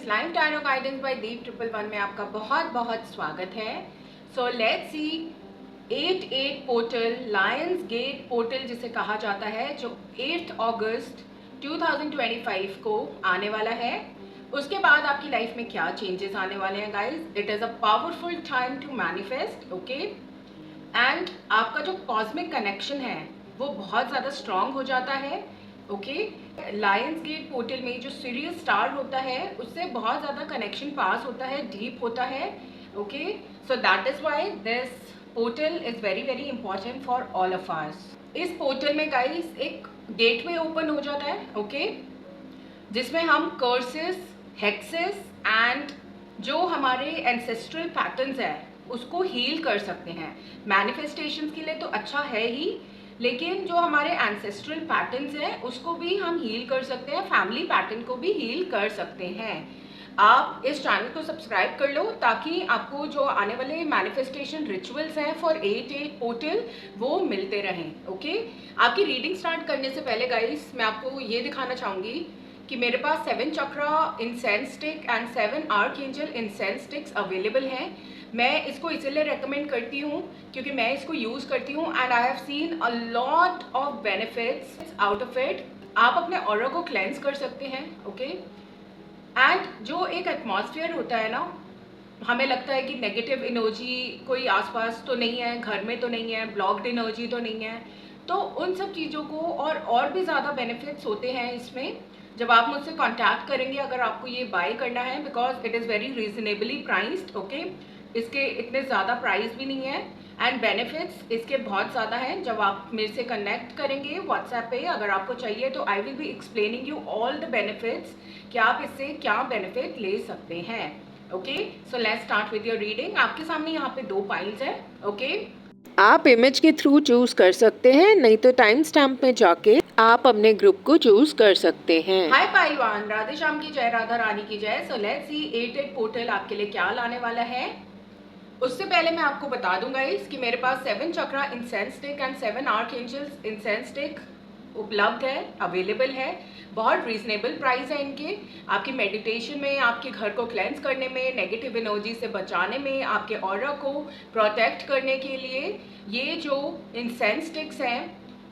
Guys, life tarot guidance by Deep 111 में आपका बहुत बहुत स्वागत है। So let's see 88 portal, lions gate portal जिसे कहा जाता है, जो 8 अगस्त 2025 को आने वाला है। उसके बाद आपकी लाइफ में क्या चेंजेस आने वाले हैं guys? It is a powerful time to manifest, okay. And आपका जो कॉस्मिक कनेक्शन है वो बहुत ज़्यादा स्ट्रांग हो जाता है, ओके। लायंस गेट पोर्टल में जो सीरियस स्टार होता है उससे बहुत ज़्यादा कनेक्शन पास होता है, डीप होता है, okay. So that is why this portal is very very important for all of us. इस पोर्टल में गाइस एक गेटवे ओपन हो जाता है, ओके, जिसमें हम कर्सेस, हेक्सेस एंड जो हमारे एंसेस्ट्रल पैटर्न्स है उसको हील कर सकते हैं। मैनिफेस्टेशंस के लिए तो अच्छा है ही, लेकिन जो हमारे एंसेस्ट्रल पैटर्न्स हैं उसको भी हम हील कर सकते हैं, फैमिली पैटर्न को भी हील कर सकते हैं। आप इस चैनल को सब्सक्राइब कर लो ताकि आपको जो आने वाले मैनिफेस्टेशन रिचुअल्स हैं फॉर 88 पोर्टल वो मिलते रहें, ओके। आपकी रीडिंग स्टार्ट करने से पहले गाइस मैं आपको ये दिखाना चाहूँगी कि मेरे पास 7 chakra incense stick and 7 archangel incense sticks available हैं। मैं इसको इसीलिए रेकमेंड करती हूँ क्योंकि मैं इसको यूज़ करती हूँ and I have seen a lot of benefits out of it. आप अपने ऑरा को क्लेंस कर सकते हैं, ओके। एंड जो एक एटमॉस्फेयर होता है ना, हमें लगता है कि नेगेटिव एनर्जी कोई आसपास तो नहीं है, घर में तो नहीं है, ब्लॉक्ड एनर्जी तो नहीं है, तो उन सब चीज़ों को और भी ज़्यादा बेनिफिट्स होते हैं इसमें जब आप मुझसे कांटेक्ट करेंगे अगर आपको ये बाय करना है, because it is very reasonably priced, okay. इसके इतने ज़्यादा प्राइस भी नहीं है एंड बेनिफिट्स इसके बहुत ज़्यादा हैं। जब आप मेरे से कनेक्ट करेंगे व्हाट्सएप पे अगर आपको चाहिए तो आई will be explaining you all the benefits कि आप इससे क्या बेनिफिट ले सकते हैं, okay. So let's start with your reading. आपके सामने यहाँ पे 2 पाइल्स है, ओके। आप इमेज के थ्रू चूज कर सकते हैं, नहीं तो टाइम स्टैम्प में जाके आप अपने ग्रुप को चूज कर सकते हैं। हाय पाइलवान, राधे श्याम की जय, राधा रानी की जय। सो लेट्स सी 88 पोर्टल आपके लिए क्या लाने वाला है। उससे पहले मैं आपको बता दूंगा कि मेरे पास 7 chakra incense stick and 7 archangels incense stick उपलब्ध है, अवेलेबल है। बहुत रीजनेबल प्राइस है इनके। आपकी मेडिटेशन में, आपके घर को क्लेंस करने में, नेगेटिव एनर्जी से बचाने में, आपके ऑरा को प्रोटेक्ट करने के लिए ये जो इंसेंस स्टिक्स हैं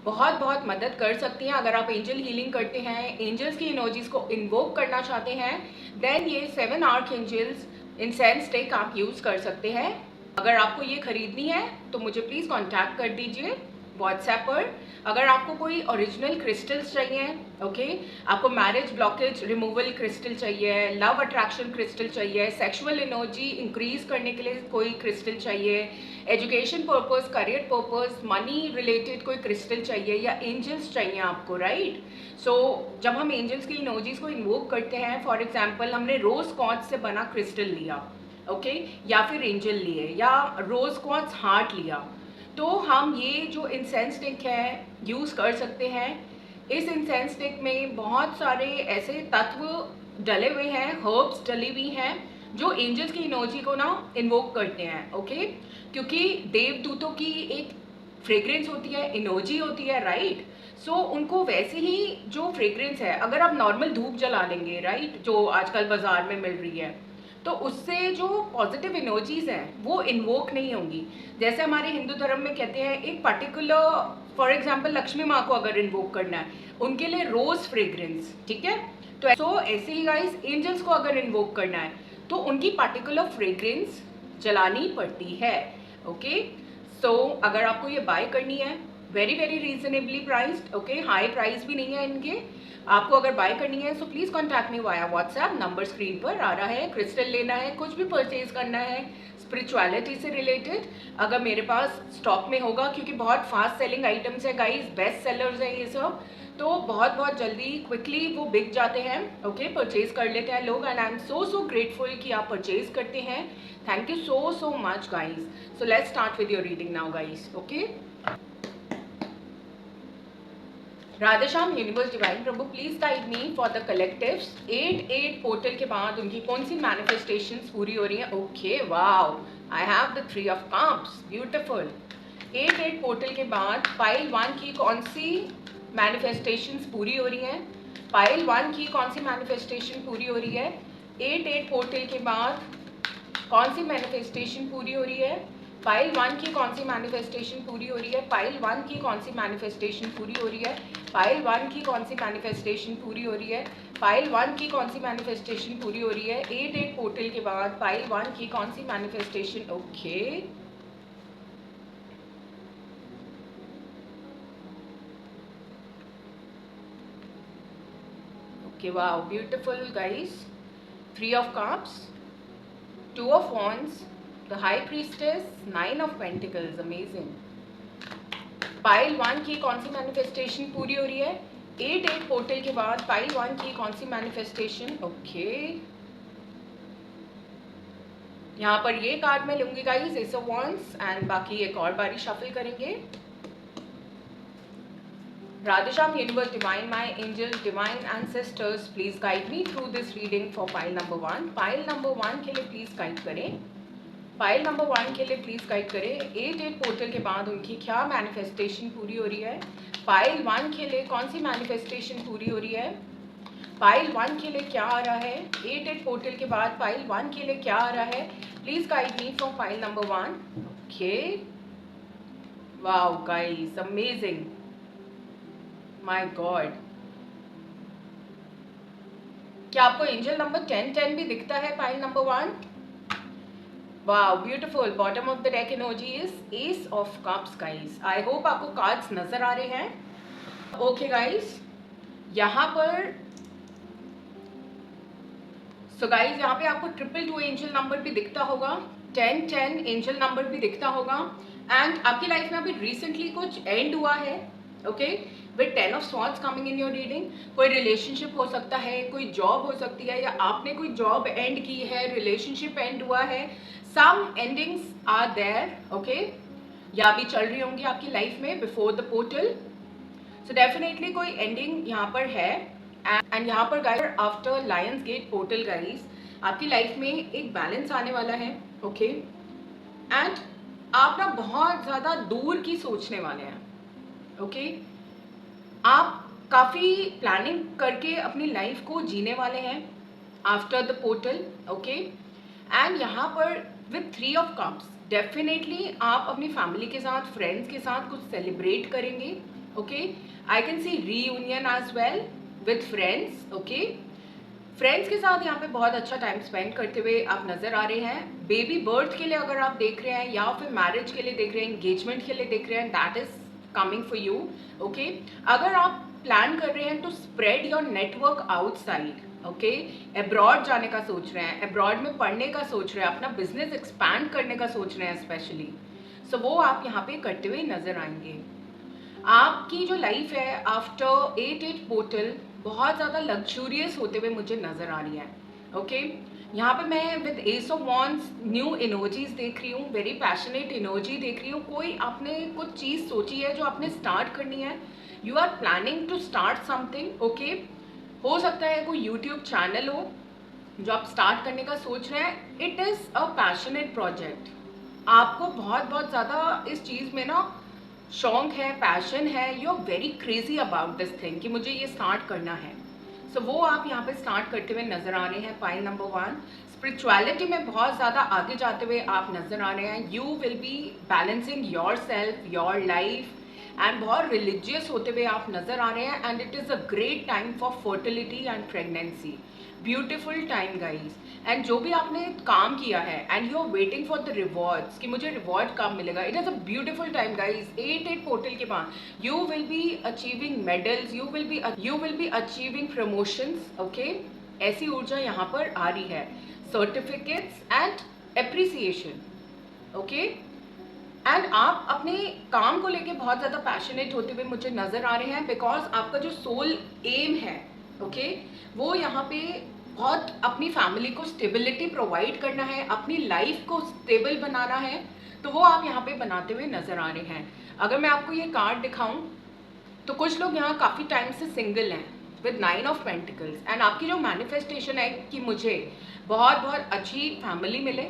बहुत बहुत मदद कर सकती हैं। अगर आप एंजल हीलिंग करते हैं, एंजल्स की एनर्जीज को इन्वोक करना चाहते हैं, देन ये 7 आर्कएंजल्स इंसेंस स्टिक आप यूज़ कर सकते हैं। अगर आपको ये खरीदनी है तो मुझे प्लीज़ कांटेक्ट कर दीजिए व्हाट्सएप पर। अगर आपको कोई ओरिजिनल क्रिस्टल्स चाहिए, ओके, आपको मैरिज ब्लॉकेज रिमूवल क्रिस्टल चाहिए, लव अट्रैक्शन क्रिस्टल चाहिए, सेक्सुअल एनर्जी इंक्रीज करने के लिए कोई क्रिस्टल चाहिए, education purpose, career purpose, money related कोई क्रिस्टल चाहिए, या एंजल्स चाहिए आपको, राइट। सो जब हम एंजल्स की एनर्जीज को इन्वोक करते हैं, फॉर एग्जाम्पल हमने रोज क्वार्ट्ज से बना क्रिस्टल लिया, ओके, या फिर एंजल लिए, या रोज क्वार्ट्ज हार्ट लिया, तो हम ये जो इंसेंस स्टिक है यूज़ कर सकते हैं। इस इंसेंस स्टिक में बहुत सारे ऐसे तत्व डले हुए हैं, हर्ब्स डली हुई हैं जो एंजल्स की एनर्जी को ना इन्वोक करते हैं, ओके। क्योंकि देवदूतों की एक फ्रेग्रेंस होती है, एनर्जी होती है, राइट। सो उनको वैसे ही जो फ्रेग्रेंस है, अगर आप नॉर्मल धूप जला लेंगे, राइट, जो आजकल बाजार में मिल रही है, तो उससे जो पॉजिटिव एनर्जीज हैं वो इन्वोक नहीं होंगी। जैसे हमारे हिंदू धर्म में कहते हैं एक पर्टिकुलर, फॉर एग्जांपल लक्ष्मी माँ को अगर इन्वोक करना है उनके लिए रोज फ्रेग्रेंस, ठीक है। तो ऐसे ही गाइस एंजल्स को अगर इन्वोक करना है तो उनकी पर्टिकुलर फ्रेग्रेंस जलानी पड़ती है, ओके। सो अगर आपको ये बाय करनी है, very very reasonably priced, okay, high price भी नहीं है इनके। आपको अगर बाय करनी है so please contact me via WhatsApp, number screen पर आ रहा है। क्रिस्टल लेना है, कुछ भी परचेज करना है स्पिरिचुअलिटी से रिलेटेड, अगर मेरे पास स्टॉक में होगा, क्योंकि बहुत फास्ट सेलिंग आइटम्स है गाइस, बेस्ट सेलर्स हैं ये सब, तो बहुत बहुत जल्दी क्विकली वो बिक जाते हैं, ओके, परचेज कर लेते हैं लोग। And I am so grateful कि आप परचेज करते हैं। Thank you so much guys. So let's start with your reading now guys, okay. Radhe Shyam, universe divine प्रभु, please guide me for the collectives. 8 portal के बाद उनकी कौन सी मैनिफेस्टेशंस पूरी हो रही हैं? Okay, wow, I have the 3 of cups, beautiful. 8 portal के बाद पाइल 1 की कौन सी मैनिफेस्टेशंस पूरी हो रही हैं? पाइल 1 की कौन सी मैनिफेस्टेशन पूरी हो रही है? 8 पोर्टल के बाद कौन सी मैनिफेस्टेशन पूरी हो रही है? पाइल 1 की कौन सी मैनिफेस्टेशन पूरी हो रही है? पाइल 1 की कौन सी मैनिफेस्टेशन पूरी हो रही है? पाइल 1 की कौन सी मैनिफेस्टेशन पूरी हो रही है? पाइल 1 की कौन सी मैनिफेस्टेशन पूरी हो रही है? 8 पोर्टल के बाद पाइल 1 की कौन सी manifestation? Okay, okay, wow, beautiful guys. 3 of cups, 2 of wands, the high priestess, 9 of pentacles, amazing. Pile 1 की कौन सी मैनिफेस्टेशन पूरी हो रही है? 8 पोर्टल के बाद पाइल 1 की कौन सी मैनिफेस्टेशन? ओके, यहाँ पर ये कार्ड मैं लूंगी guys, S of wands, and बाकी एक और बारी शफल करेंगे. Radhesham, Universe, Divine, my angels, Divine Ancestors, please guide me through this reading for pile number 1. Pile number 1 के लिए प्लीज़ गाइड करें. पाइल नंबर 1 के लिए प्लीज़ गाइड करें. 8 पोर्टल के बाद उनकी क्या मैनिफेस्टेशन पूरी हो रही है? पाइल 1 के लिए कौन सी मैनिफेस्टेशन पूरी हो रही है? पाइल 1 के लिए क्या आ रहा है? 8 पोर्टल के बाद पाइल 1 के लिए क्या आ रहा है? Please guide me for pile number 1. Okay, wow guys, amazing, my God. क्या आपको एंजल नंबर 10 भी दिखता है pile number 1? Wow, beautiful. Bottom of the deck energy is S of cups guys. I hope आपको कार्ड्स नजर आ रहे हैं. ओके गाइस, यहाँ पर सो गाइस, यहाँ पे आपको 222 एंजल नंबर भी दिखता होगा, 1010 एंजल नंबर भी दिखता होगा. एंड आपकी लाइफ में अभी रिसेंटली कुछ एंड हुआ है. Okay, with 10 of swords coming in your reading. कोई रिलेशनशिप हो सकता है, कोई जॉब हो सकती है, या आपने कोई जॉब एंड की है, रिलेशनशिप एंड हुआ है. Some endings are there. Okay, या भी चल रही होंगी आपकी लाइफ में before the portal. So definitely कोई एंडिंग यहाँ पर है. एंड यहाँ पर guys, after lions gate portal guys, आपकी लाइफ में एक बैलेंस आने वाला है. ओके, एंड आप ना बहुत ज़्यादा दूर की सोचने वाले हैं. ओके, आप काफ़ी प्लानिंग करके अपनी लाइफ को जीने वाले हैं after the portal. Okay, and यहाँ पर विथ 3 ऑफ कप्स डेफिनेटली आप अपनी फैमिली के साथ, फ्रेंड्स के साथ कुछ सेलिब्रेट करेंगे. Okay, I can see reunion as well with friends. Okay, friends के साथ यहाँ पे बहुत अच्छा टाइम स्पेंड करते हुए आप नज़र आ रहे हैं. बेबी बर्थ के लिए अगर आप देख रहे हैं, या फिर मैरिज के लिए देख रहे हैं, एंगेजमेंट के लिए देख रहे हैं, that is coming for you. Okay, अगर आप प्लान कर रहे हैं to spread your network outside, okay, abroad जाने का सोच रहे हैं, अब्रॉड में पढ़ने का सोच रहे हैं, अपना बिजनेस एक्सपैंड करने का सोच रहे हैं स्पेशली, सो वो आप यहाँ पे करते हुए नजर आएंगे. आपकी जो लाइफ है आफ्टर 8 पोर्टल बहुत ज़्यादा लग्जूरियस होते हुए मुझे नज़र आ रही है. ओके, यहाँ पे मैं with S of wands new energies देख रही हूँ, वेरी पैशनेट एनर्जी देख रही हूँ. कोई आपने कुछ चीज़ सोची है जो आपने स्टार्ट करनी है. You are planning to start something. Okay, हो सकता है कोई यूट्यूब चैनल हो जो आप स्टार्ट करने का सोच रहे हैं. It is a passionate project. आपको बहुत बहुत ज़्यादा इस चीज़ में ना शौक है, पैशन है, you are very crazy about this thing कि मुझे ये स्टार्ट करना है. सो वो आप यहाँ पे स्टार्ट करते हुए नजर आ रहे हैं. पाइल नंबर 1, स्पिरिचुअलिटी में बहुत ज़्यादा आगे जाते हुए आप नजर आ रहे हैं. You will be balancing yourself, your life, and बहुत रिलीजियस होते हुए आप नजर आ रहे हैं. And it is a great time for fertility and pregnancy. Beautiful time guys. And जो भी आपने काम किया है and you are waiting for the rewards कि मुझे रिवॉर्ड कब मिलेगा, it is a beautiful time guys. 8 portal के बाद you will be achieving medals, you will be achieving promotions. Okay, ऐसी ऊर्जा यहाँ पर आ रही है. Certificates and appreciation. Okay, and आप अपने काम को लेके बहुत ज़्यादा पैशनेट होते हुए मुझे नज़र आ रहे हैं, बिकॉज आपका जो सोल एम है, ओके, वो यहाँ पे बहुत अपनी फैमिली को स्टेबिलिटी प्रोवाइड करना है, अपनी लाइफ को स्टेबल बनाना है. तो वो आप यहाँ पे बनाते हुए नज़र आ रहे हैं. अगर मैं आपको ये कार्ड दिखाऊं तो कुछ लोग यहाँ काफ़ी टाइम से सिंगल हैं विद 9 ऑफ पेंटिकल्स. एंड आपकी जो मैनिफेस्टेशन है कि मुझे बहुत बहुत अच्छी फैमिली मिले,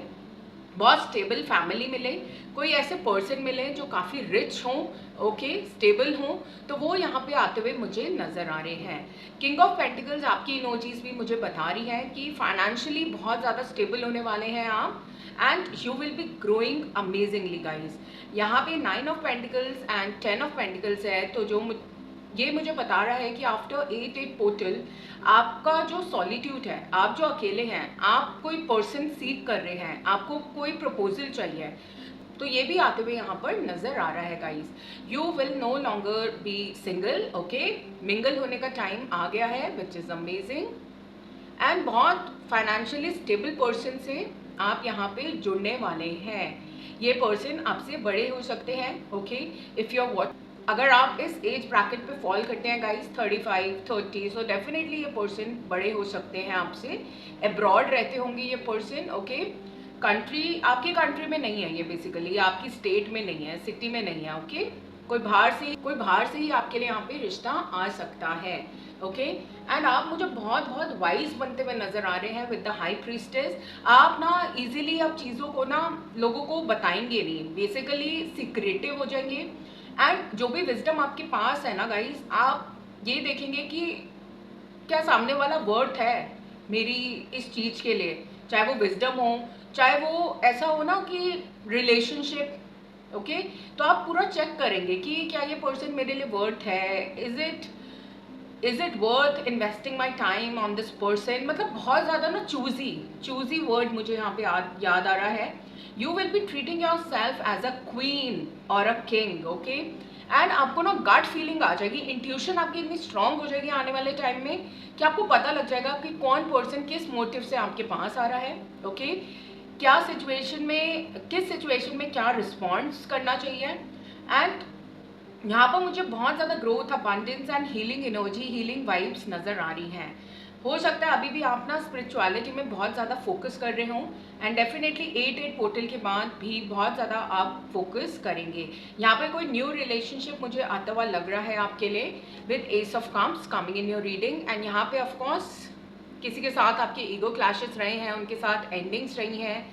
बहुत स्टेबल फैमिली मिले, कोई ऐसे पर्सन मिले जो काफ़ी रिच हों, ओके, स्टेबल हों, तो वो यहाँ पे आते हुए मुझे नज़र आ रहे हैं। किंग ऑफ पेंटिकल्स आपकी इमोजीज भी मुझे बता रही है कि फाइनेंशियली बहुत ज़्यादा स्टेबल होने वाले हैं आप, and you will B growing amazingly guys. यहाँ पे 9 of pentacles and 10 of pentacles है, तो जो ये मुझे बता रहा है कि आफ्टर 8 पोर्टल आपका जो सॉलिट्यूड है, आप जो अकेले हैं, आप कोई पर्सन सीक कर रहे हैं, आपको कोई प्रपोजल चाहिए, तो ये भी आते हुए यहाँ पर नजर आ रहा है guys. You will no longer be single, okay, mingle होने का टाइम आ गया है, विच इज अमेजिंग। एंड बहुत फाइनेंशियली स्टेबल पर्सन से आप यहाँ पे जुड़ने वाले हैं। ये पर्सन आपसे बड़े हो सकते हैं, ओके, इफ़ यू आर अगर आप इस एज ब्रैकेट पे फॉल करते हैं गाइस 35 30, सो डेफिनेटली ये पर्सन बड़े हो सकते हैं आपसे। अब्रॉड रहते होंगे ये पर्सन, ओके, कंट्री आपकी कंट्री में नहीं है ये, बेसिकली आपकी स्टेट में नहीं है, सिटी में नहीं है, ओके, कोई बाहर से ही आपके लिए यहाँ पे रिश्ता आ सकता है, ओके। एंड आप मुझे बहुत बहुत वाइज बनते हुए नजर आ रहे हैं विद द हाई प्रीस्टेस। आप ना इजीली अब चीज़ों को ना लोगों को बताएंगे नहीं, बेसिकली सीक्रेटिव हो जाएंगे। एंड जो भी विजडम आपके पास है ना गाइस, आप ये देखेंगे कि क्या सामने वाला वर्थ है मेरी इस चीज़ के लिए, चाहे वो विजडम हो, चाहे वो ऐसा हो ना कि रिलेशनशिप, ओके, तो आप पूरा चेक करेंगे कि क्या ये पर्सन मेरे लिए वर्थ है, is it worth investing my time on this person. मतलब बहुत ज़्यादा ना चूजी वर्ड मुझे यहाँ पे याद आ रहा है। You will be treating yourself as a queen और अ किंग, ओके। एंड आपको ना गट फीलिंग आ जाएगी, इंट्यूशन आपकी इतनी स्ट्रांग हो जाएगी आने वाले टाइम में कि आपको पता लग जाएगा कि कौन पर्सन किस मोटिव से आपके पास आ रहा है, ओके, क्या सिचुएशन में, किस सिचुएशन में क्या रिस्पॉन्स करना चाहिए। एंड यहाँ पर मुझे बहुत ज़्यादा growth, abundance and healing energy, healing vibes नज़र आ रही हैं। हो सकता है अभी भी आप ना स्पिरिचुअलिटी में बहुत ज़्यादा फोकस कर रहे हों, एंड डेफिनेटली 8 पोर्टल के बाद भी बहुत ज़्यादा आप फोकस करेंगे। यहाँ पे कोई न्यू रिलेशनशिप मुझे आता हुआ लग रहा है आपके लिए with S of cups coming in your reading. And यहाँ पे ऑफकोर्स किसी के साथ आपके ईगो क्लैशेस रहे हैं, उनके साथ एंडिंग्स रही हैं,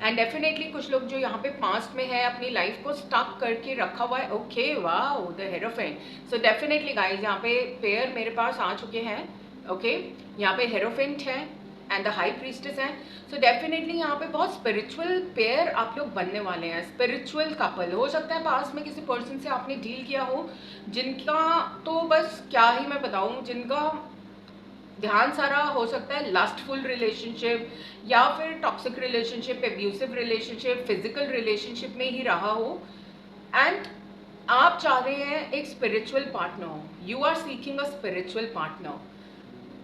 एंड डेफिनेटली कुछ लोग जो यहाँ पे पास्ट में है अपनी लाइफ को स्टक करके रखा हुआ है, okay, wow, the hierophant. So definitely guys यहाँ पे पेयर मेरे पास आ चुके हैं, ओके, यहाँ पे हेरोफेंट है एंड द हाई प्रीस्टेस है। सो डेफिनेटली यहाँ पे बहुत स्पिरिचुअल पेयर आप लोग बनने वाले हैं, स्पिरिचुअल कपल। हो सकता है पास में किसी पर्सन से आपने डील किया हो जिनका तो बस क्या ही मैं बताऊँ, जिनका ध्यान सारा हो सकता है लस्टफुल रिलेशनशिप या फिर toxic relationship, abusive relationship, physical relationship में ही रहा हो, एंड आप चाह रहे हैं एक spiritual partner, you are seeking a spiritual partner.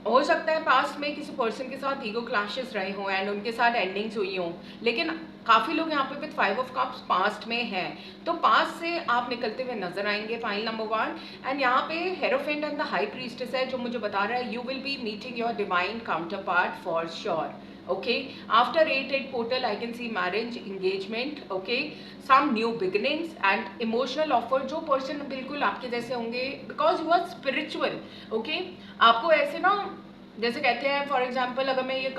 हो सकता है पास्ट में किसी पर्सन के साथ ईगो क्लैशेस रहे हों एंड उनके साथ एंडिंग्स हुई हों, लेकिन काफ़ी लोग यहाँ पे विद 5 ऑफ कप्स पास्ट में हैं, तो पास्ट से आप निकलते हुए नजर आएंगे, फाइल नंबर 1। एंड यहाँ पे hierophant and the high priestess है जो मुझे बता रहा है you will B meeting your divine counter part for sure, okay, after 8 portal I can see marriage, engagement, okay, some new beginnings and emotional offer। जो person बिल्कुल आपके जैसे होंगे because you are spiritual, okay. आपको ऐसे ना जैसे कहते हैं, फॉर एग्जाम्पल अगर मैं ये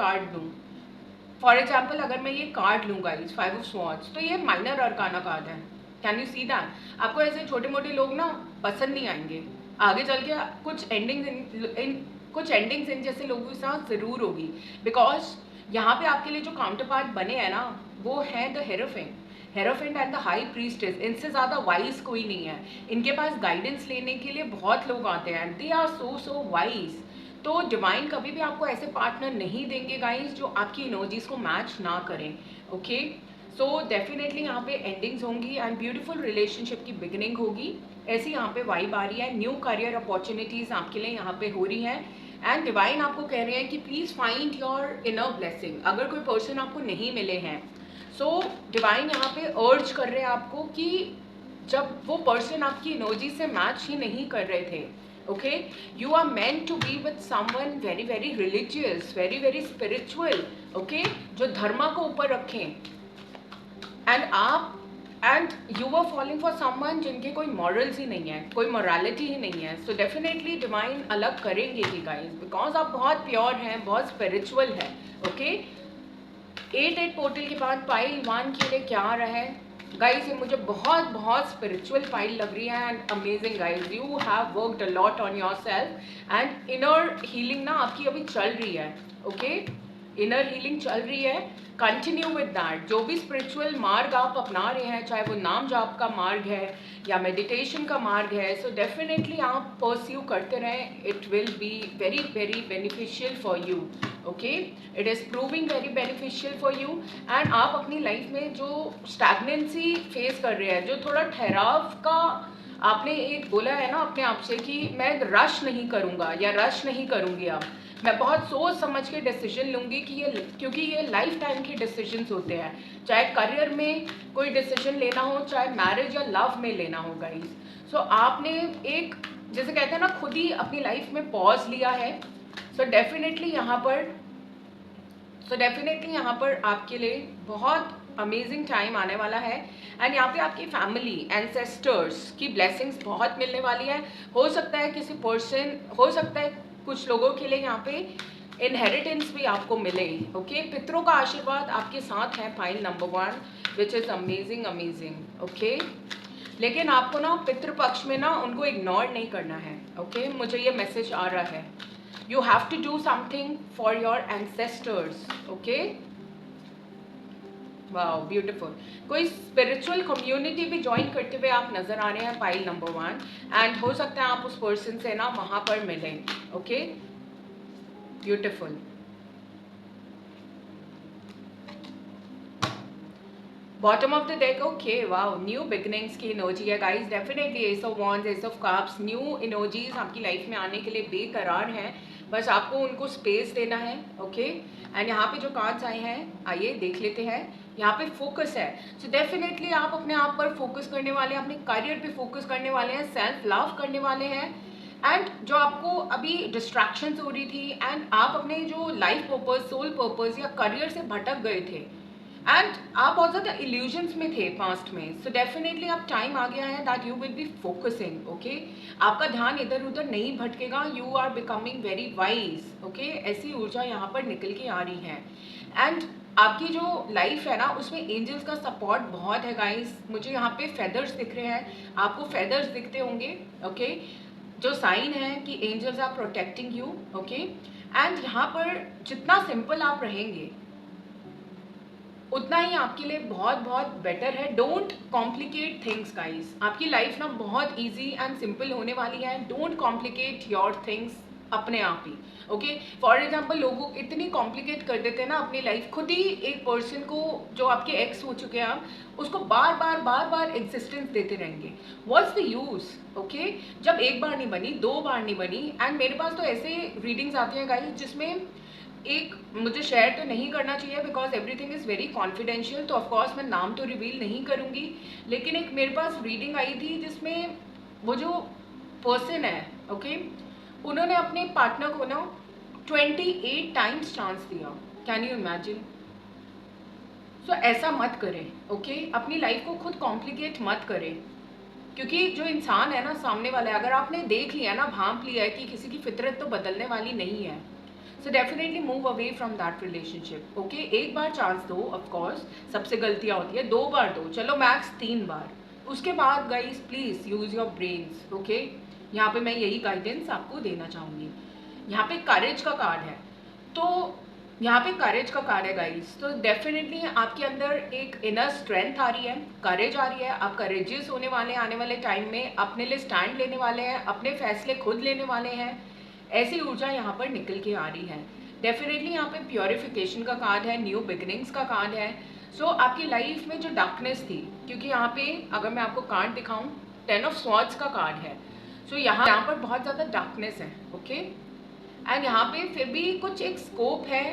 कार्ड लूँ, गाइस 5 ऑफ स्वॉर्ड्स, तो ये माइनर अरकाना कार्ड है, कैन यू सी दैट। आपको ऐसे छोटे मोटे लोग ना पसंद नहीं आएंगे, आगे चल के कुछ एंडिंग्स इन जैसे लोगों के साथ ज़रूर होगी, बिकॉज यहाँ पे आपके लिए जो काउंटर पार्ट बने हैं ना वो है the hierophant and the high priestess. इनसे ज़्यादा वाइज कोई नहीं है, इनके पास गाइडेंस लेने के लिए बहुत लोग आते हैं, दे आर सो वाइज। तो डिवाइन कभी भी आपको ऐसे पार्टनर नहीं देंगे गाइस जो आपकी इनर्जीज को मैच ना करें, ओके। सो डेफिनेटली यहाँ पे एंडिंग्स होंगी एंड ब्यूटीफुल रिलेशनशिप की बिगिनिंग होगी, ऐसी यहाँ पे वाइब आ रही है। न्यू करियर अपॉर्चुनिटीज़ आपके लिए यहाँ पे हो रही हैं, एंड डिवाइन आपको कह रहे हैं कि please find your inner blessing. अगर कोई पर्सन आपको नहीं मिले हैं, सो डिवाइन यहाँ पे अर्ज कर रहे हैं आपको कि जब वो पर्सन आपकी एनर्जी से मैच ही नहीं कर रहे थे, okay, you are meant to be with someone very very religious, very very spiritual, okay, जो धर्म को ऊपर रखें, and you are following for someone जिनके कोई मॉरल्स ही नहीं है, कोई मोरालिटी ही नहीं है। सो डेफिनेटली डिवाइन अलग करेंगे ही गाइस, बिकॉज आप बहुत प्योर हैं, बहुत स्पिरिचुअल है, ओके। 8-8 पोर्टल के बाद पाइल 1 के लिए क्या आ रहा है गाइस? ये मुझे बहुत बहुत स्पिरिचुअल फाइल लग रही है and amazing guys, you have worked a lot on yourself and inner healing ना आपकी अभी चल रही है, ओके? इनर हीलिंग चल रही है, कंटिन्यू विद दैट। जो भी स्पिरिचुअल मार्ग आप अपना रहे हैं, चाहे वो नाम जाप का मार्ग है या मेडिटेशन का मार्ग है, सो डेफिनेटली आप परस्यू करते रहें। It will be very very beneficial for you, okay? It is proving very beneficial for you and आप अपनी लाइफ में जो स्टैग्नेंसी फेस कर रहे हैं, जो थोड़ा ठहराव का आपने एक बोला है ना अपने आप से कि मैं रश नहीं करूँगा या रश नहीं करूँगी, अब मैं बहुत सोच समझ के डिसीजन लूँगी कि ये, क्योंकि ये लाइफ टाइम के डिसीजंस होते हैं, चाहे करियर में कोई डिसीजन लेना हो, चाहे मैरिज या लव में लेना हो गाइस। सो आपने एक, जैसे कहते हैं ना, खुद ही अपनी लाइफ में पॉज लिया है। सो डेफिनेटली यहाँ पर आपके लिए बहुत अमेजिंग टाइम आने वाला है एंड यहाँ पे आपकी फैमिली एंसेस्टर्स की ब्लेसिंग्स बहुत मिलने वाली है। हो सकता है किसी पर्सन, हो सकता है कुछ लोगों के लिए यहाँ पे इनहेरिटेंस भी आपको मिले, ओके? पितरों का आशीर्वाद आपके साथ है, pile number 1, which is amazing amazing, okay? लेकिन आपको ना पितृपक्ष में ना उनको इग्नोर नहीं करना है, ओके? मुझे ये मैसेज आ रहा है, you have to do something for your ancestors, okay? Wow beautiful. कोई स्पिरिचुअल कम्युनिटी भी ज्वाइन करते हुए आप नजर आ रहे हैं, पाइल नंबर 1, एंड हो सकता है आप उस पर्सन से ना वहां पर मिलें, okay? Beautiful. Bottom of the deck, okay, wow, new beginnings की एनर्जी है guys. Definitely S of wands, S of cups, new energies आपकी लाइफ में आने के लिए बेकरार हैं, बस आपको उनको स्पेस देना है, ओके? एंड यहाँ पे जो कार्ड्स आए हैं, आइए देख लेते हैं। यहाँ पे फोकस है, सो डेफिनेटली आप अपने आप पर फोकस करने वाले हैं, अपने करियर पे फोकस करने वाले हैं, सेल्फ लव करने वाले हैं एंड जो आपको अभी डिस्ट्रैक्शंस हो रही थी एंड आप अपने जो लाइफ पर्पस, सोल पर्पस या करियर से भटक गए थे एंड आप बहुत ज़्यादा इल्यूजन्स में थे पास्ट में, सो डेफिनेटली अब टाइम आ गया है that you will be focusing, okay? आपका ध्यान इधर उधर नहीं भटकेगा, you are becoming very wise, okay? ऐसी ऊर्जा यहाँ पर निकल के आ रही है एंड आपकी जो लाइफ है ना उसमें एंजल्स का सपोर्ट बहुत है गाइस। मुझे यहाँ पे फेदर्स दिख रहे हैं, आपको फेदर्स दिखते होंगे, ओके? जो साइन है कि angels are protecting you, okay? And यहाँ पर जितना सिंपल आप रहेंगे उतना ही आपके लिए बहुत बहुत बेटर है। डोंट कॉम्प्लिकेट थिंग्स गाइस, आपकी लाइफ ना बहुत इजी एंड सिंपल होने वाली है। डोंट कॉम्प्लिकेट योर थिंग्स अपने आप ही, ओके? फॉर एग्जाम्पल लोग इतनी कॉम्प्लिकेट कर देते हैं ना अपनी लाइफ, खुद ही एक पर्सन को जो आपके एक्स हो चुके हैं आप, उसको बार बार एग्जिस्टेंस देते रहेंगे, व्हाट्स द यूज, ओके? जब एक बार नहीं बनी, 2 बार नहीं बनी, एंड मेरे पास तो ऐसे रीडिंग्स आती हैं गाइस जिसमें एक, मुझे शेयर तो नहीं करना चाहिए because everything is very confidential, तो ऑफकोर्स मैं नाम तो रिवील नहीं करूँगी, लेकिन एक मेरे पास रीडिंग आई थी जिसमें वो जो पर्सन है, ओके, उन्होंने अपने पार्टनर को ना 28 टाइम्स चांस दिया। Can you imagine? सो ऐसा मत करें, ओके? अपनी लाइफ को खुद कॉम्प्लिकेट मत करें, क्योंकि जो इंसान है ना सामने वाला है, अगर आपने देख लिया ना, भांप लिया है कि किसी की फितरत तो बदलने वाली नहीं है, so definitely move away from that relationship, okay? एक बार चांस दो, ऑफकोर्स सबसे गलतियाँ होती है, 2 बार दो, चलो मैक्स 3 बार, उसके बाद guys please use your brains, okay? यहाँ पे मैं यही गाइडेंस आपको देना चाहूँगी। यहाँ पे करेज का कार्ड है, तो यहाँ पे करेज का कार्ड है गाइस, तो डेफिनेटली आपके अंदर एक इनर स्ट्रेंथ आ रही है, करेज आ रही है, आप करेजियस होने वाले हैं, आने वाले टाइम में अपने लिए स्टैंड लेने वाले हैं, अपने फैसले खुद लेने वाले हैं, ऐसी ऊर्जा यहाँ पर निकल के आ रही है। डेफिनेटली यहाँ पे प्योरिफिकेशन का कार्ड है, न्यू बिगिनिंग्स का कार्ड है। सो आपकी लाइफ में जो डार्कनेस थी, क्योंकि यहाँ पे अगर मैं आपको कार्ड दिखाऊं, 10 ऑफ स्वॉर्ड्स का कार्ड है, सो यहाँ पर बहुत ज़्यादा डार्कनेस है, ओके? एंड यहाँ पे फिर भी कुछ एक स्कोप है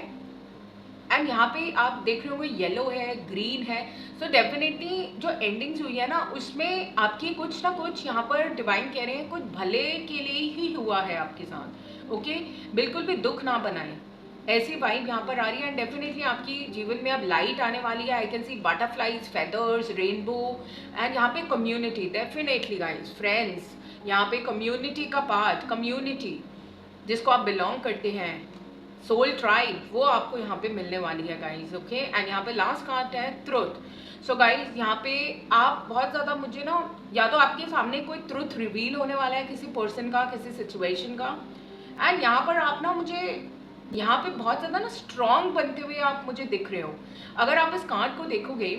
एंड यहाँ पे आप देख रहे होंगे येलो है, ग्रीन है, सो डेफिनेटली जो एंडिंग्स हुई है ना उसमें आपकी कुछ ना कुछ यहाँ पर डिवाइन कह रहे हैं कुछ भले के लिए ही हुआ है आपके साथ, ओके? बिल्कुल भी दुख ना बनाएं, ऐसी वाइब यहाँ पर आ रही है एंड डेफिनेटली आपकी जीवन में अब लाइट आने वाली है। आई can C butterflies, feathers, rainbow and यहाँ पे कम्युनिटी, डेफिनेटली गाइस, फ्रेंड्स, यहाँ पे कम्युनिटी का पार्ट, कम्युनिटी जिसको आप बिलोंग करते हैं, सोल ट्राइब, वो आपको यहाँ पे मिलने वाली है गाइज, ओके। एंड यहाँ पे लास्ट कार्ड है ट्रुथ। सो गाइज यहाँ पे आप बहुत ज़्यादा मुझे ना, या तो आपके सामने कोई ट्रुथ रिवील होने वाला है किसी पर्सन का, किसी सिचुएशन का। एंड यहाँ पर आप ना मुझे यहाँ पे बहुत ज़्यादा ना स्ट्रॉन्ग बनते हुए आप मुझे दिख रहे हो। अगर आप इस कार्ड को देखोगे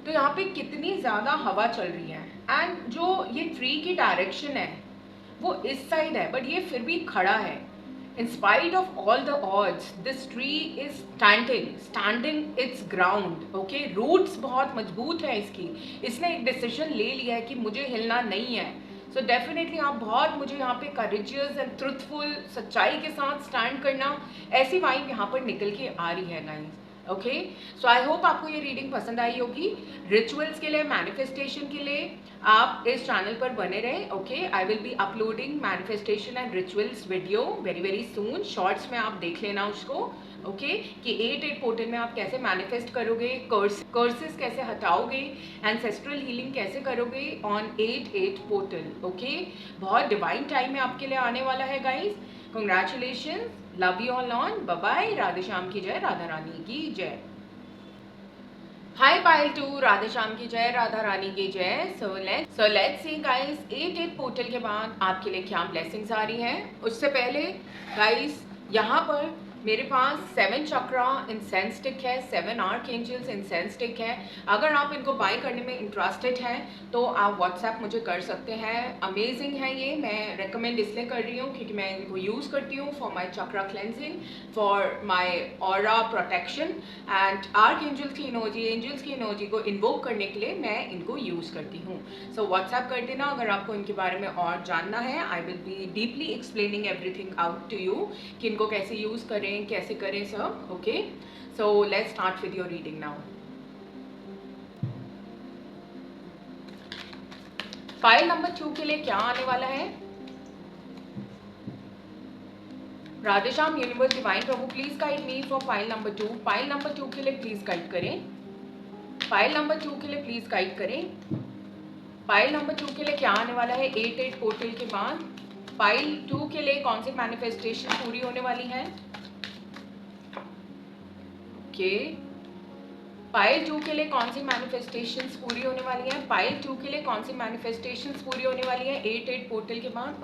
तो यहाँ पे कितनी ज़्यादा हवा चल रही है। एंड जो ये ट्री की डायरेक्शन है वो इस साइड है, बट ये फिर भी खड़ा है। In spite of all the odds, this tree is standing its ground. Okay, roots बहुत मजबूत है इसकी। इसने एक डिसीजन ले लिया है कि मुझे हिलना नहीं है। So definitely आप बहुत मुझे यहाँ पे courageous and truthful, सच्चाई के साथ स्टैंड करना, ऐसी वाइब यहाँ पर निकल के आ रही है guys. Okay, so I hope आपको ये रीडिंग पसंद आई होगी। रिचुअल्स के लिए, मैनिफेस्टेशन के लिए आप इस चैनल पर बने रहें। Okay, I will be uploading manifestation and rituals video very very soon. Shorts में आप देख लेना उसको, ओके, कि 8-8 पोर्टल में आप कैसे मैनिफेस्ट करोगे, कर्सेस कैसे हटाओगे, एंसेस्ट्रल हीलिंग कैसे करोगे ऑन 8-8 पोर्टल। ओके, बहुत डिवाइन टाइम में आपके लिए आने वाला है guys. Congratulation, love you all on, bye bye, Radhe Shyam की जय, राधा रानी की जय। हाय पायल टू, राधे श्याम की जय, राधा रानी की जय। So let's see guys, 8-8 portal के बाद आपके लिए क्या ब्लेसिंग्स आ रही हैं। उससे पहले गाइस यहाँ पर मेरे पास 7 चक्रा इंसेंस स्टिक है, 7 आर्कएंजल्स इंसेंस स्टिक है। अगर आप इनको बाय करने में इंटरेस्टेड हैं तो आप व्हाट्सएप मुझे कर सकते हैं। अमेजिंग है ये, मैं रेकमेंड इसलिए कर रही हूँ क्योंकि मैं इनको यूज़ करती हूँ for my chakra cleansing, for my aura protection and archangels की एनर्जी, एंजल्स की एनर्जी को इन्वोक करने के लिए मैं इनको यूज़ करती हूँ। सो व्हाट्सएप कर देना अगर आपको इनके बारे में और जानना है। I will be deeply explaining everything out to you कि इनको कैसे यूज़ करें, कैसे करें सब। Okay, so let's start with your reading now. File number 2 के लिए क्या आने वाला है। राधेश्याम यूनिवर्स डिवाइन प्रभु please guide me for file number 2। File number 2 के लिए प्लीज गाइड करें। फाइल नंबर 2 के लिए प्लीज गाइड करें। फाइल नंबर 2 के लिए क्या आने वाला है 8-8 पोर्टल के बाद। फाइल 2 के लिए कौन सी मैनिफेस्टेशन पूरी होने वाली है। ओके, फाइल 2 के लिए कौन सी मैनिफेस्टेशंस पूरी होने वाली है। फाइल 2 के लिए कौन सी मैनिफेस्टेशंस पूरी होने वाली है 8-8 पोर्टल के बाद।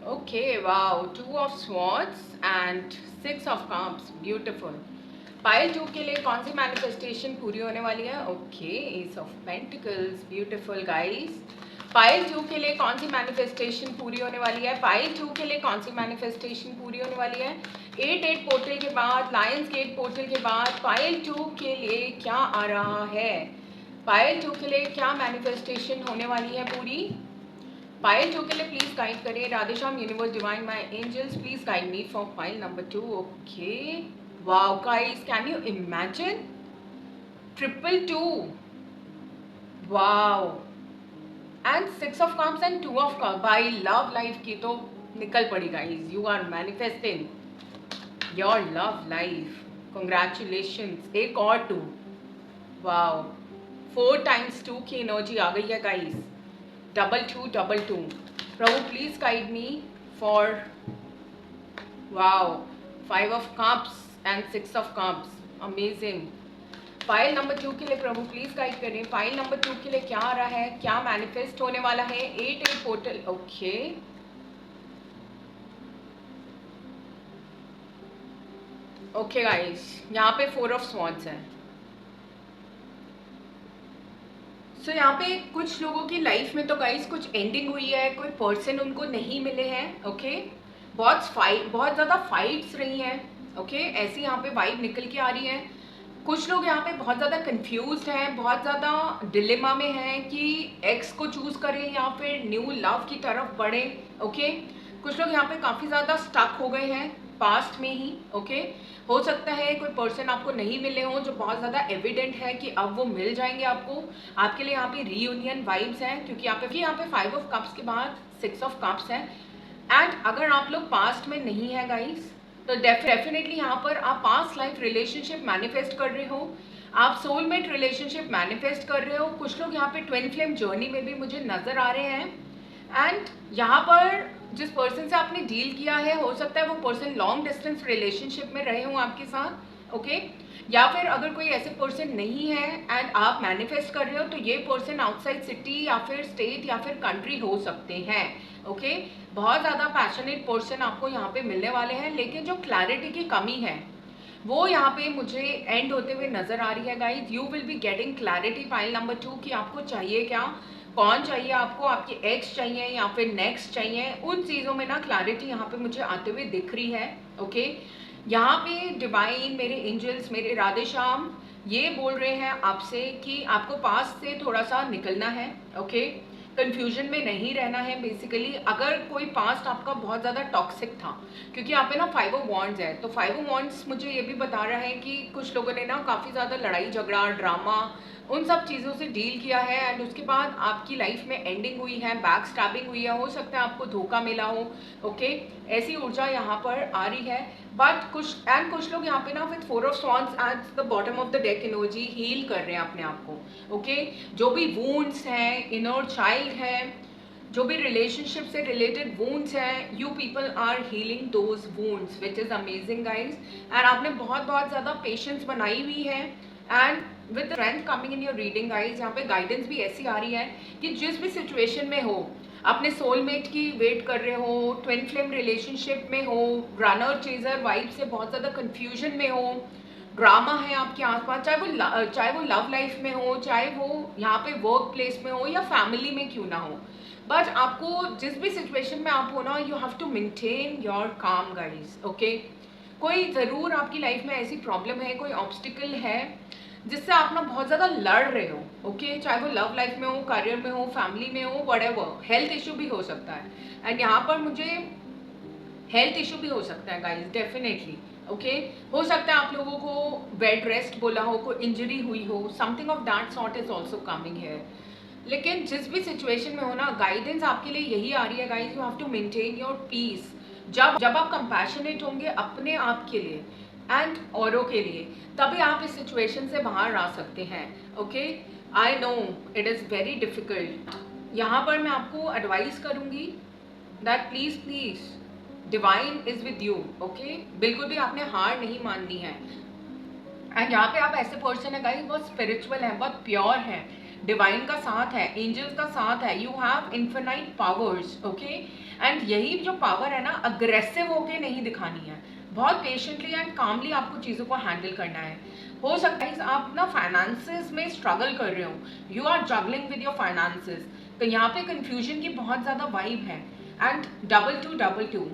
Okay, wow, 2 of swords and 6 of cups, beautiful. File 2 के लिए कौन सी मैनिफेस्टेशन पूरी होने वाली है। Okay, S of pentacles, beautiful guys. File 2 के लिए कौन सी मैनिफेस्टेशन पूरी होने वाली है। फाइल 2 के लिए कौन सी मैनिफेस्टेशन पूरी होने वाली है 8-8 पोर्टल के बाद, लायंस गेट पोर्टल के बाद। फाइल 2 के लिए क्या आ रहा है। फाइल 2 के लिए क्या मैनिफेस्टेशन होने वाली है पूरी। फाइल 2 के लिए प्लीज गाइड करें। Radheshyam universe divine my angels please guide me for file number 2। Okay, wow guys, can you imagine 222, wow, and 6 of cups and 2 of cups. भाई लव लाइफ की तो निकल पड़ी guys, you are manifesting your love life. Congratulations, एक और 2, wow, 4 times 2 की energy आ गई है guys. 2222, Prabhu please guide me for, wow, 5 of cups and 6 of cups, amazing. File number 2 के लिए प्रभु प्लीज गाइड करें। फाइल नंबर 2 के लिए क्या आ रहा है, क्या मैनिफेस्ट होने वाला है 8-8 पोर्टल। ओके, ओके गाइस, यहाँ पे 4 ऑफ स्वॉर्ड्स है। सो यहाँ पे कुछ लोगों की लाइफ में तो गाइस कुछ एंडिंग हुई है, कोई पर्सन उनको नहीं मिले हैं। ओके, बहुत ज़्यादा फाइट्स रही हैं। ओके, ऐसी यहाँ पे वाइब निकल के आ रही है। कुछ लोग यहाँ पे बहुत ज़्यादा कंफ्यूज्ड हैं, बहुत ज़्यादा डिलेमा में हैं कि एक्स को चूज़ करें या फिर न्यू लव की तरफ बढ़ें। ओके, कुछ लोग यहाँ पे काफ़ी ज़्यादा स्टक हो गए हैं पास्ट में ही। ओके, हो सकता है कोई पर्सन आपको नहीं मिले हो जो बहुत ज़्यादा एविडेंट है कि अब वो मिल जाएंगे आपको। आपके लिए यहाँ पे रीयूनियन वाइब्स हैं क्योंकि यहाँ पे 5 ऑफ कप्स के बाद 6 ऑफ कप्स है। एंड अगर आप लोग पास्ट में नहीं है गाइस तो डेफिनेटली यहाँ पर आप पास्ट लाइफ रिलेशनशिप मैनिफेस्ट कर रहे हो, आप सोलमेट रिलेशनशिप मैनिफेस्ट कर रहे हो। कुछ लोग यहाँ पे ट्विन फ्लेम जर्नी में भी मुझे नज़र आ रहे हैं। एंड यहाँ पर जिस पर्सन से आपने डील किया है, हो सकता है वो पर्सन लॉन्ग डिस्टेंस रिलेशनशिप में रहे हों आपके साथ, ओके या फिर अगर कोई ऐसे पर्सन नहीं है एंड आप मैनिफेस्ट कर रहे हो, तो ये पर्सन आउटसाइड सिटी या फिर स्टेट या फिर कंट्री हो सकते हैं, ओके बहुत ज़्यादा पैशनेट पर्सन आपको यहाँ पे मिलने वाले हैं, लेकिन जो क्लैरिटी की कमी है वो यहाँ पे मुझे एंड होते हुए नजर आ रही है guys. You will be getting clarity file number 2 कि आपको चाहिए क्या, कौन चाहिए आपको, आपके एक्स चाहिए या फिर नेक्स्ट चाहिए, उन चीज़ों में ना क्लैरिटी यहाँ पे मुझे आते हुए दिख रही है, ओके यहाँ पे डिवाइन, मेरे एंजल्स, मेरे राधे श्याम ये बोल रहे हैं आपसे कि आपको पास से थोड़ा सा निकलना है, ओके कंफ्यूजन में नहीं रहना है। बेसिकली अगर कोई पास्ट आपका बहुत ज़्यादा टॉक्सिक था, क्योंकि यहाँ पे ना 5 ऑफ वॉन्ड्स है, तो 5 ऑफ वॉन्ड्स मुझे ये भी बता रहा है कि कुछ लोगों ने ना काफ़ी ज़्यादा लड़ाई झगड़ा ड्रामा उन सब चीज़ों से डील किया है एंड उसके बाद आपकी लाइफ में एंडिंग हुई है, बैक स्टैबिंग हुई है, हो सकता है आपको धोखा मिला हो, ओके ऐसी ऊर्जा यहाँ पर आ रही है। बट कुछ लोग यहाँ पे ना with 4 of swords at the bottom of the deck energy heal कर रहे हैं अपने आप को, ओके जो भी वुंड्स हैं, इनर चाइल्ड है, जो भी रिलेशनशिप से रिलेटेड वुंड्स हैं, you people are healing those wounds which is amazing guys. And आपने बहुत ज़्यादा पेशेंस बनाई हुई है and with strength coming in your reading guys. यहाँ पे गाइडेंस भी ऐसी आ रही है कि जिस भी सिचुएशन में हो, अपने सोलमेट की वेट कर रहे हो, ट्विन फ्लेम रिलेशनशिप में हो, रनर चेजर वाइब से बहुत ज़्यादा कंफ्यूजन में हो, ड्रामा है आपके आसपास, चाहे वो लव लाइफ में हो, चाहे वो यहाँ पे वर्क प्लेस में हो या फैमिली में क्यों ना हो, बट आपको जिस भी सिचुएशन में आप हो ना, you have to maintain your calm guys, okay कोई ज़रूर आपकी लाइफ में ऐसी प्रॉब्लम है, कोई ऑब्स्टिकल है जिससे आप ना बहुत ज़्यादा लड़ रहे हो, ओके चाहे वो लव लाइफ में हो, करियर में हो, फैमिली में हो, व्हाटएवर, हेल्थ इशू भी हो सकता है। एंड यहाँ पर मुझे हेल्थ इशू भी हो सकता है गाइज, डेफिनेटली, ओके हो सकता है आप लोगों को बेड रेस्ट बोला हो, कोई इंजरी हुई हो, something of that sort is also coming here. लेकिन जिस भी सिचुएशन में हो ना, गाइडेंस आपके लिए यही आ रही है guys, you have to maintain your peace. जब आप कंपैशनेट होंगे अपने आप के लिए एंड औरों के लिए, तभी आप इस सिचुएशन से बाहर आ सकते हैं, okay I know it is very difficult. यहाँ पर मैं आपको एडवाइस करूँगी that please divine is with you, okay बिल्कुल भी आपने हार नहीं माननी है। एंड यहाँ पे आप ऐसे पर्सन है गाइस, बहुत स्पिरिचुअल है, बहुत प्योर है, डिवाइन का साथ है, एंजल्स का साथ है, you have infinite powers, okay and यही जो पावर है ना, अग्रेसिव होके नहीं दिखानी है, बहुत पेशेंटली एंड कामली आपको चीज़ों को हैंडल करना है। हो सकता है आप ना फाइनेंसेस में स्ट्रगल कर रहे हो, you are juggling with your finances, तो यहाँ पे कंफ्यूजन की बहुत ज़्यादा वाइब है एंड डबल टू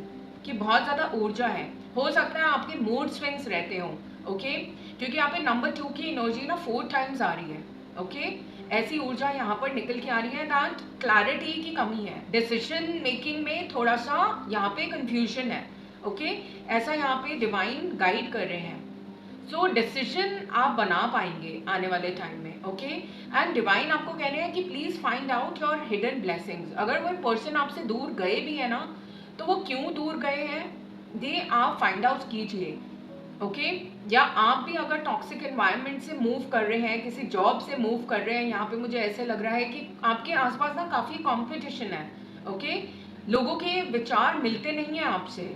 की बहुत ज़्यादा ऊर्जा है। हो सकता है आपके मूड स्विंग्स रहते हो, ओके क्योंकि यहाँ पे नंबर 2 की एनर्जी ना 4 टाइम्स आ रही है, ओके ऐसी ऊर्जा यहाँ पर निकल के आ रही है दैट क्लैरिटी की कमी है, डिसीजन मेकिंग में थोड़ा सा यहाँ पे कंफ्यूजन है, ओके ऐसा यहाँ पे डिवाइन गाइड कर रहे हैं। सो डिसीजन आप बना पाएंगे आने वाले टाइम में, ओके एंड डिवाइन आपको कह रहे हैं कि please find out your hidden blessings. अगर कोई पर्सन आपसे दूर गए भी है ना, तो वो क्यों दूर गए हैं ये आप फाइंड आउट कीजिए, ओके या आप भी अगर टॉक्सिक एनवायरनमेंट से मूव कर रहे हैं, किसी जॉब से मूव कर रहे हैं, यहाँ पे मुझे ऐसे लग रहा है कि आपके आसपास ना काफ़ी कंपटीशन है, ओके लोगों के विचार मिलते नहीं हैं आपसे,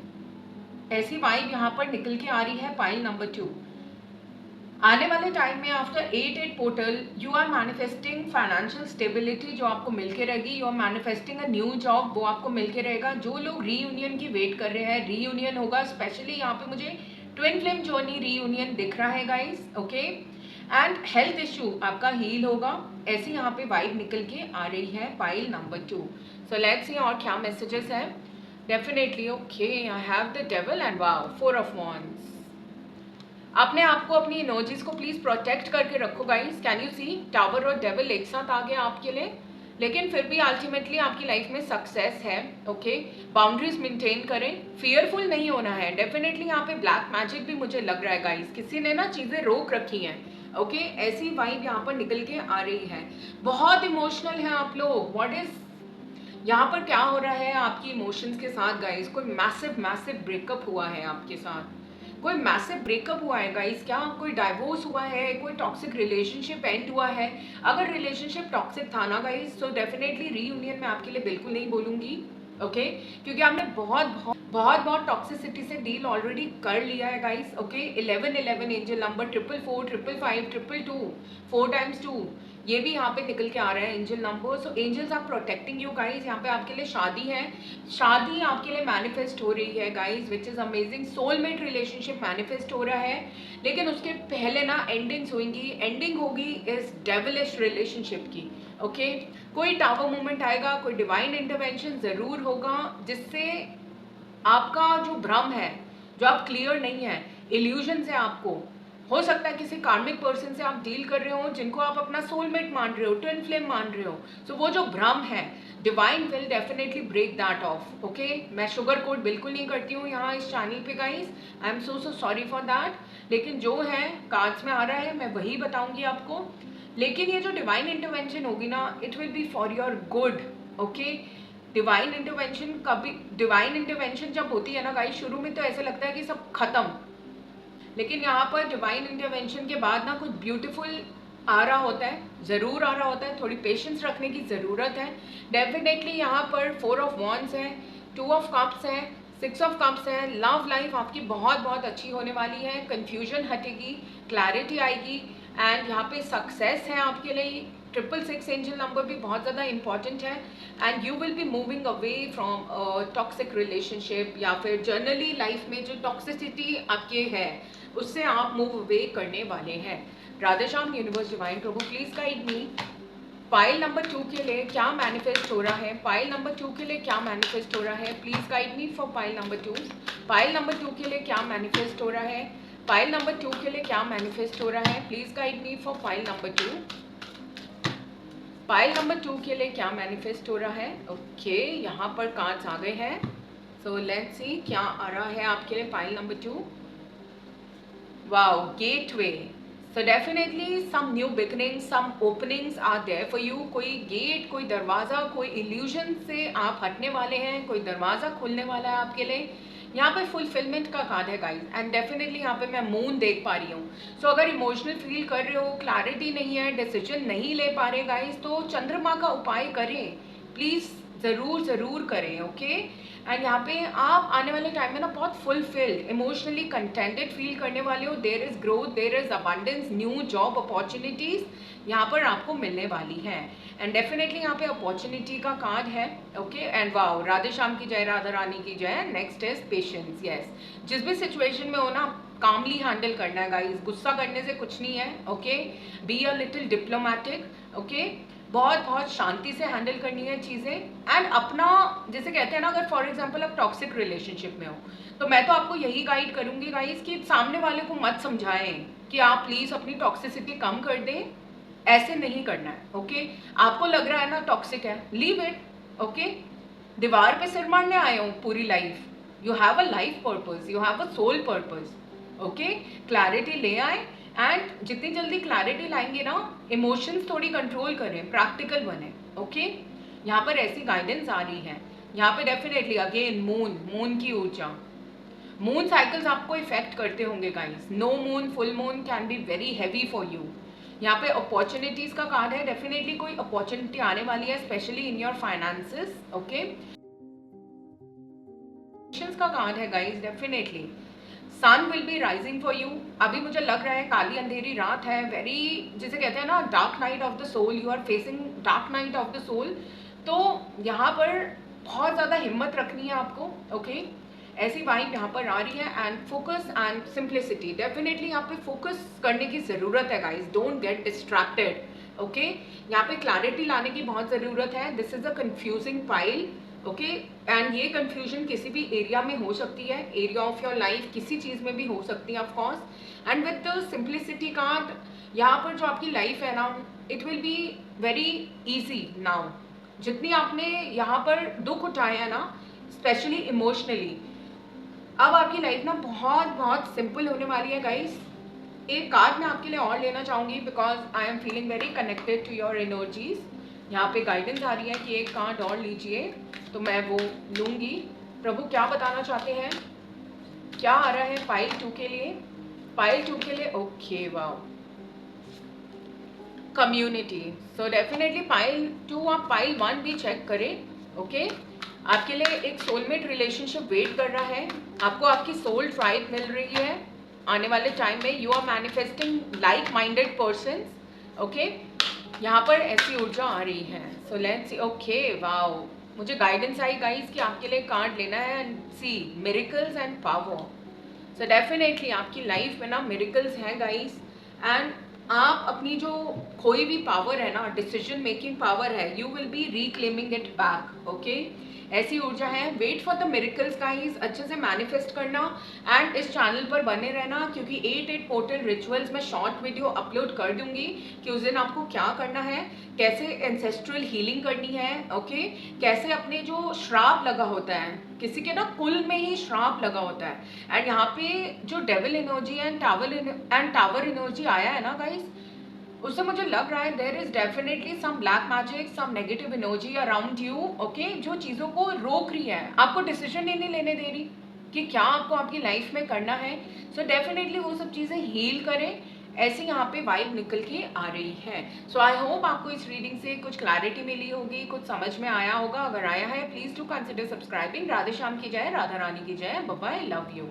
ऐसी वाइब यहाँ पर निकल के आ रही है पाइल नंबर 2। आने वाले टाइम में after 8 portal you are manifesting financial stability जो आपको मिलके रहेगी, you are manifesting a new job वो आपको मिलके रहेगा। जो लोग रीयूनियन की वेट कर रहे हैं, रीयूनियन होगा, स्पेशली यहाँ पे मुझे ट्विन फ्लेम जर्नी रीयूनियन दिख रहा है guys, okay and health issue आपका हील होगा, ऐसी यहाँ पे वाइब निकल के आ रही है पाइल नंबर 2। सो लेट्स सी और क्या मैसेजेस हैं। Definitely okay I have the devil and wow 4 of wands। अपने आप को, अपनी एनर्जीज को प्लीज प्रोटेक्ट करके रखो guys. Can you see tower और डेविल एक साथ आ गया आपके लिए, लेकिन फिर भी अल्टीमेटली आपकी लाइफ में सक्सेस है, ओके बाउंड्रीज मेंटेन करें, फियरफुल नहीं होना है। डेफिनेटली यहाँ पे ब्लैक मैजिक भी मुझे लग रहा है गाइस, किसी ने ना चीज़ें रोक रखी हैं, ओके ऐसी वाइब यहाँ पर निकल के आ रही है। बहुत इमोशनल है आप लोग, व्हाट इज यहाँ पर क्या हो रहा है आपकी इमोशंस के साथ गाइस, कोई मैसिव ब्रेकअप हुआ है आपके साथ, कोई मैसिव ब्रेकअप हुआ है गाइस, क्या कोई डाइवोर्स हुआ है, कोई टॉक्सिक रिलेशनशिप एंड हुआ है। अगर रिलेशनशिप टॉक्सिक था ना गाइस, तो डेफिनेटली रीयूनियन मैं आपके लिए बिल्कुल नहीं बोलूँगी, ओके, क्योंकि आपने बहुत टॉक्सिसिटी से डील ऑलरेडी कर लिया है guys, okay. 1111 angel number, 444, 555, 222, 4 times 2, ये भी यहाँ पे निकल के आ रहा है angel number. So angels are protecting you guys. यहाँ पे आपके लिए शादी है, शादी आपके लिए मैनिफेस्ट हो रही है guys, which is amazing. Soulmate relationship manifest हो रहा है, लेकिन उसके पहले ना एंडिंग्स होंगी, एंडिंग होगी इस डेविलिश रिलेशनशिप की, ओके। कोई टावर मूवमेंट आएगा, कोई डिवाइन इंटरवेंशन ज़रूर होगा, जिससे आपका जो भ्रम है, जो आप क्लियर नहीं है, इल्यूजन से आपको हो सकता है किसी कार्मिक पर्सन से आप डील कर रहे हो, जिनको आप अपना सोलमेट मान रहे हो, ट्विन फ्लेम मान रहे हो। सो वो जो भ्रम है, divine will definitely break that off, okay. मैं शुगर कोट बिल्कुल नहीं करती हूँ यहाँ इस चैनल पे guys, I am so sorry for that, लेकिन जो है कार्ड्स में आ रहा है मैं वही बताऊंगी आपको। लेकिन ये जो डिवाइन इंटरवेंशन होगी ना, it will be for your good, okay. Divine intervention जब होती है ना गाइस, शुरू में तो ऐसा लगता है कि सब खत्म, लेकिन यहाँ पर डिवाइन इंटरवेंशन के बाद ना कुछ ब्यूटीफुल आ रहा होता है, ज़रूर आ रहा होता है। थोड़ी पेशेंस रखने की ज़रूरत है डेफिनेटली। यहाँ पर 4 ऑफ वॉन्ड्स है, 2 ऑफ कप्स है, 6 ऑफ कप्स है। लव लाइफ आपकी बहुत अच्छी होने वाली है, कन्फ्यूजन हटेगी, क्लैरिटी आएगी, एंड यहाँ पे सक्सेस है आपके लिए। 666 एंजल नंबर भी बहुत ज़्यादा इंपॉर्टेंट है, and you will be moving away from toxic relationship, या फिर जनरली लाइफ में जो टॉक्सिसिटी आपके है उससे आप मूव अवे करने वाले हैं। राधेश्याम यूनिवर्स डिवाइन प्रभु please guide me, pile number 2 के लिए क्या मैनिफेस्ट हो रहा है, पाइल नंबर 2 के लिए क्या मैनिफेस्ट हो रहा है, please guide me for pile number 2। Pile number 2 के लिए क्या मैनिफेस्ट हो रहा है, पाइल नंबर 2 के लिए क्या मैनिफेस्ट हो रहा है, please guide me for pile number 2। Pile number 2 के लिए क्या मैनिफेस्ट हो रहा है, ओके। यहाँ पर कार्ड्स आ गए हैं, सो लेट्स सी क्या आ रहा है आपके लिए pile number 2। Wow, gateway. So definitely some new beginnings, some openings are there for you. कोई गेट, कोई दरवाज़ा, कोई इल्यूजन से आप हटने वाले हैं, कोई दरवाज़ा खुलने वाला है आपके लिए। यहाँ पे फुलफिलमेंट का कार्ड है गाइस, एंड डेफिनेटली यहाँ पे मैं मून देख पा रही हूँ। सो अगर इमोशनल फील कर रहे हो, क्लैरिटी नहीं है, डिसीजन नहीं ले पा रहे गाइस, तो चंद्रमा का उपाय करें प्लीज़, ज़रूर करें, ओके। एंड यहाँ पे आप आने वाले टाइम में ना बहुत फुलफिल्ड, इमोशनली कंटेंटेड फील करने वाले हो। There is growth, there is abundance, new job opportunities यहाँ पर आपको मिलने वाली हैं, एंड डेफिनेटली यहाँ पे अपॉर्चुनिटी का कार्ड है, okay. And wow, Radhe Shyam की जय, राधा रानी की जय। Next is patience, yes. जिस भी सिचुएशन में हो ना, कामली हैंडल करना है गाइस, गुस्सा करने से कुछ नहीं है, okay. Be a little diplomatic, okay. बहुत शांति से हैंडल करनी है चीज़ें, एंड अपना, जैसे कहते हैं ना, अगर फॉर एग्जांपल आप टॉक्सिक रिलेशनशिप में हो, तो मैं तो आपको यही गाइड करूंगी गाइस कि सामने वाले को मत समझाएं कि आप प्लीज़ अपनी टॉक्सिसिटी कम कर दें, ऐसे नहीं करना है, ओके। आपको लग रहा है ना टॉक्सिक है, लीव इट, ओके। दीवार पे सिर मारने आए हो पूरी life, you have a life purpose, you have a soul purpose, okay. Clarity ले आए, एंड जितनी जल्दी क्लैरिटी लाएंगे ना, इमोशंस थोड़ी कंट्रोल करें, प्रैक्टिकल बने, ओके। यहाँ पर ऐसी गाइडेंस आ रही है। यहाँ पे डेफिनेटली अगेन मून की ऊर्जा, मून साइकिल्स आपको इफेक्ट करते होंगे guys. New moon, full moon can be very heavy for you. यहाँ पे अपॉर्चुनिटीज का कार्ड है, डेफिनेटली कोई अपॉर्चुनिटी आने वाली है, specially in your finances, okay. का कार्ड है guys, definitely sun will be rising for you. अभी मुझे लग रहा है काली अंधेरी रात है, वेरी, जिसे कहते हैं ना, dark night of the soul, you are facing dark night of the soul. तो यहाँ पर बहुत ज़्यादा हिम्मत रखनी है आपको, ओके। ऐसी वाइब यहाँ पर आ रही है, and focus and simplicity, definitely यहाँ पे फोकस करने की ज़रूरत है guys, don't get distracted, okay. यहाँ पे क्लैरिटी लाने की बहुत ज़रूरत है। This is a confusing pile, okay. And ये कंफ्यूजन किसी भी एरिया में हो सकती है, एरिया ऑफ योर लाइफ, किसी चीज़ में भी हो सकती है of course. And with the simplicity card, यहाँ पर जो आपकी लाइफ है ना, it will be very easy now. जितनी आपने यहाँ पर दुख उठाए हैं ना, स्पेशली इमोशनली, अब आपकी लाइफ ना बहुत सिंपल होने वाली है गाइस। एक कार्ड मैं आपके लिए और लेना चाहूँगी, because I am feeling very connected to your energies. यहाँ पे गाइडेंस आ रही है कि एक कार्ड और लीजिए, तो मैं वो लूँगी। प्रभु क्या बताना चाहते हैं? क्या आ रहा है पाइल 2 के लिए? पाइल 2 के लिए okay wow, community. So definitely pile 2 आप पाइल 1 भी चेक करें। ओके, आपके लिए एक सोलमेट रिलेशनशिप वेट कर रहा है, आपको आपकी सोल ट्राइब मिल रही है आने वाले टाइम में। You are manifesting like minded person. Okay, यहाँ पर ऐसी ऊर्जा आ रही है। So let's see. Okay wow, मुझे गाइडेंस आई गाइस कि आपके लिए कार्ड लेना है and see miracles and power. So definitely आपकी लाइफ में ना मिरेकल्स हैं गाइस, एंड आप अपनी जो खोई हुई पावर है ना, डिसीजन मेकिंग पावर है, you will be reclaiming it back. Okay, ऐसी ऊर्जा है। Wait for the miracles guys, अच्छे से मैनिफेस्ट करना एंड इस चैनल पर बने रहना, क्योंकि 8 पोर्टल रिचुअल्स में शॉर्ट वीडियो अपलोड कर दूंगी कि उस दिन आपको क्या करना है, कैसे एंसेस्ट्रल हीलिंग करनी है। ओके, कैसे अपने जो श्राप लगा होता है, किसी के ना कुल में ही श्राप लगा होता है, एंड यहाँ पे जो devil energy and tower energy आया है ना गाइस, उससे मुझे लग रहा है there is definitely some black magic, some negative energy around you. Okay, जो चीज़ों को रोक रही है, आपको डिसीजन ही नहीं लेने दे रही कि क्या आपको आपकी लाइफ में करना है। सो डेफिनेटली वो सब चीज़ें हील करें, ऐसे यहाँ पे वाइब निकल के आ रही है। सो आई होप आपको इस रीडिंग से कुछ क्लैरिटी मिली होगी, कुछ समझ में आया होगा। अगर आया है please to consider subscribing. Radhe Shyam की जय, राधा रानी की जय, बाय बाय, लव यू।